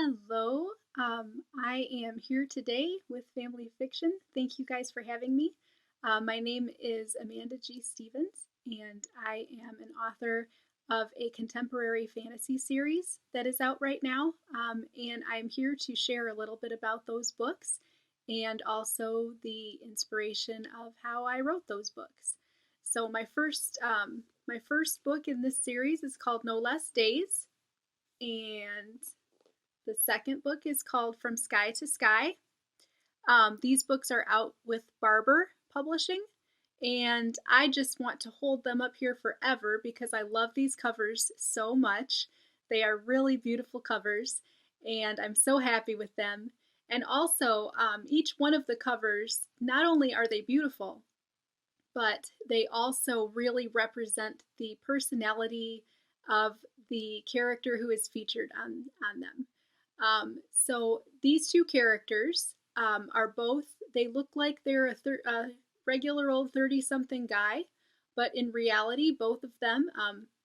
Hello, I am here today with Family Fiction. Thank you guys for having me. My name is Amanda G. Stevens, and I am an author of a contemporary fantasy series that is out right now. And I'm here to share a little bit about those books and also the inspiration of how I wrote those books. So my first book in this series is called No Less Days, and the second book is called From Sky to Sky. These books are out with Barber Publishing, and I just want to hold them up here forever because I love these covers so much. They are really beautiful covers, and I'm so happy with them. And also, each one of the covers, not only are they beautiful, but they also really represent the personality of the character who is featured on them. So these two characters are both, they look like they're a regular old 30-something guy, but in reality, both of them,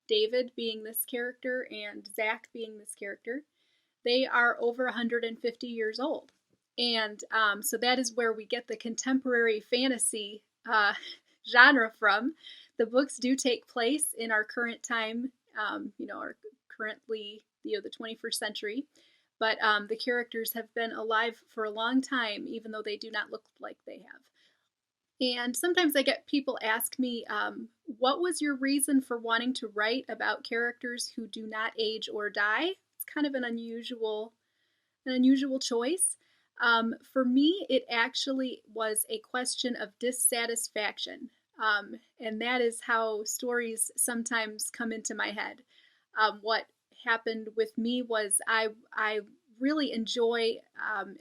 David being this character and Zach being this character, they are over 150 years old. And so that is where we get the contemporary fantasy genre from. The books do take place in our current time, our currently, the 21st century. But the characters have been alive for a long time, even though they do not look like they have. And sometimes I get people ask me, what was your reason for wanting to write about characters who do not age or die? It's kind of an unusual choice. For me, it actually was a question of dissatisfaction. And that is how stories sometimes come into my head. What happened with me was I really enjoy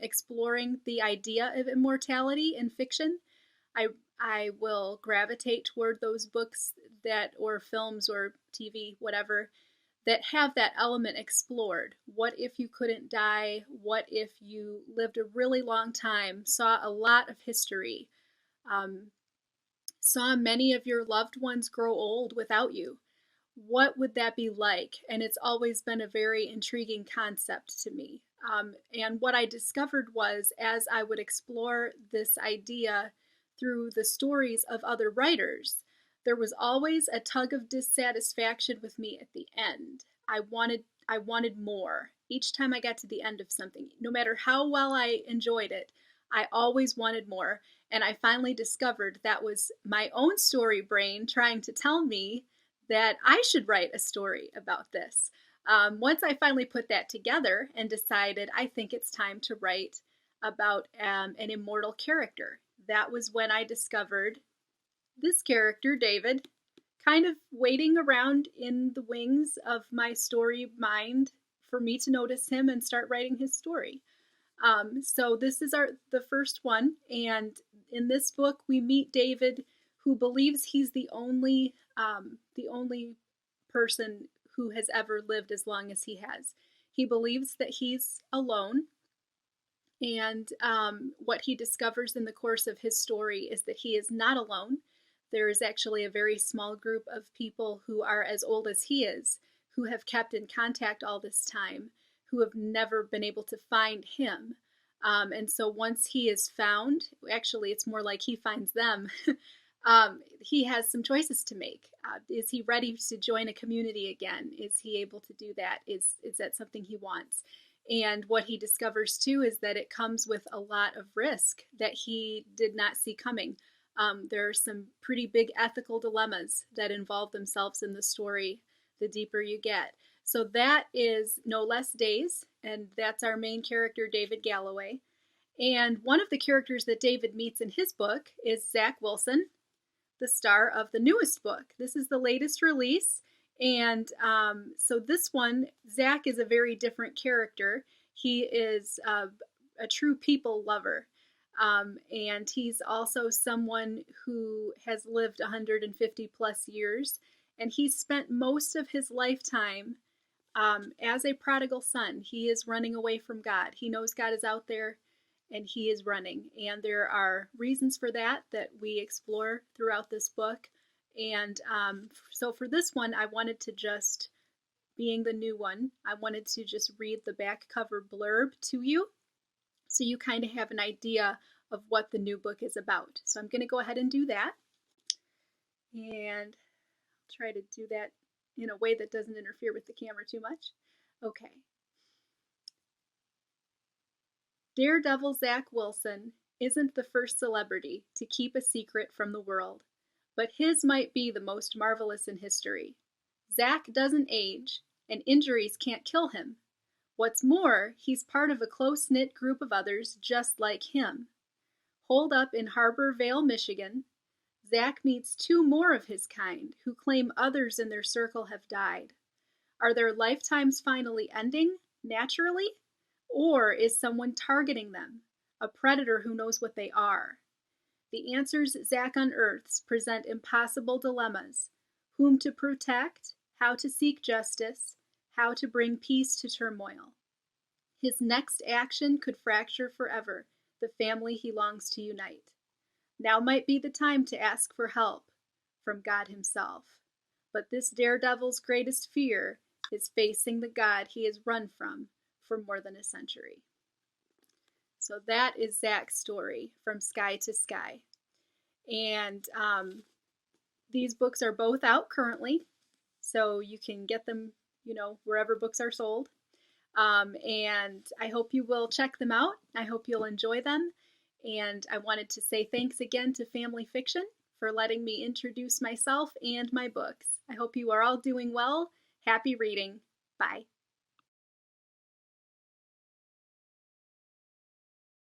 exploring the idea of immortality in fiction. I will gravitate toward those books that, or films or TV, whatever, that have that element explored. What if you couldn't die? What if you lived a really long time, saw a lot of history, saw many of your loved ones grow old without you? What would that be like? And it's always been a very intriguing concept to me. And what I discovered was, as I would explore this idea through the stories of other writers, there was always a tug of dissatisfaction with me at the end. I wanted more. Each time I got to the end of something, no matter how well I enjoyed it, I always wanted more. And I finally discovered that was my own story brain trying to tell me that I should write a story about this. Once I finally put that together and decided I think it's time to write about an immortal character, that was when I discovered this character, David, kind of waiting around in the wings of my story mind for me to notice him and start writing his story. So this is the first one, and in this book we meet David, who believes he's the only person who has ever lived as long as he has. He believes that he's alone, and what he discovers in the course of his story is that he is not alone. There is actually a very small group of people who are as old as he is, who have kept in contact all this time, who have never been able to find him. And so once he is found, actually, it's more like he finds them. He has some choices to make. Is he ready to join a community again? Is he able to do that? Is that something he wants? And what he discovers too is that it comes with a lot of risk that he did not see coming. There are some pretty big ethical dilemmas that involve themselves in the story the deeper you get. So that is No Less Days, and that's our main character, David Galloway. And one of the characters that David meets in his book is Zach Wilson, the star of the newest book. This is the latest release, and so this one, Zach is a very different character. He is a true people lover. And he's also someone who has lived 150 plus years, and he's spent most of his lifetime as a prodigal son. He is running away from God. He knows God is out there, and he is running. And there are reasons for that we explore throughout this book. And so for this one, I wanted to just being the new one, I wanted to just read the back cover blurb to you so you kind of have an idea of what the new book is about. So I'm going to go ahead and do that. And I'll try to do that in a way that doesn't interfere with the camera too much. Okay. Daredevil Zach Wilson isn't the first celebrity to keep a secret from the world, but his might be the most marvelous in history. Zach doesn't age, and injuries can't kill him. What's more, he's part of a close-knit group of others just like him. Holed up in Harbor Vale, Michigan, Zach meets two more of his kind who claim others in their circle have died. Are their lifetimes finally ending, naturally? Or is someone targeting them, a predator who knows what they are? The answers Zach unearths present impossible dilemmas: whom to protect, how to seek justice, how to bring peace to turmoil. His next action could fracture forever the family he longs to unite. Now might be the time to ask for help from God himself. But this daredevil's greatest fear is facing the God he has run from for more than a century. So that is Zach's story, From Sky to Sky. And these books are both out currently, so you can get them, wherever books are sold. And I hope you will check them out. I hope you'll enjoy them. And I wanted to say thanks again to Family Fiction for letting me introduce myself and my books. I hope you are all doing well. Happy reading. Bye.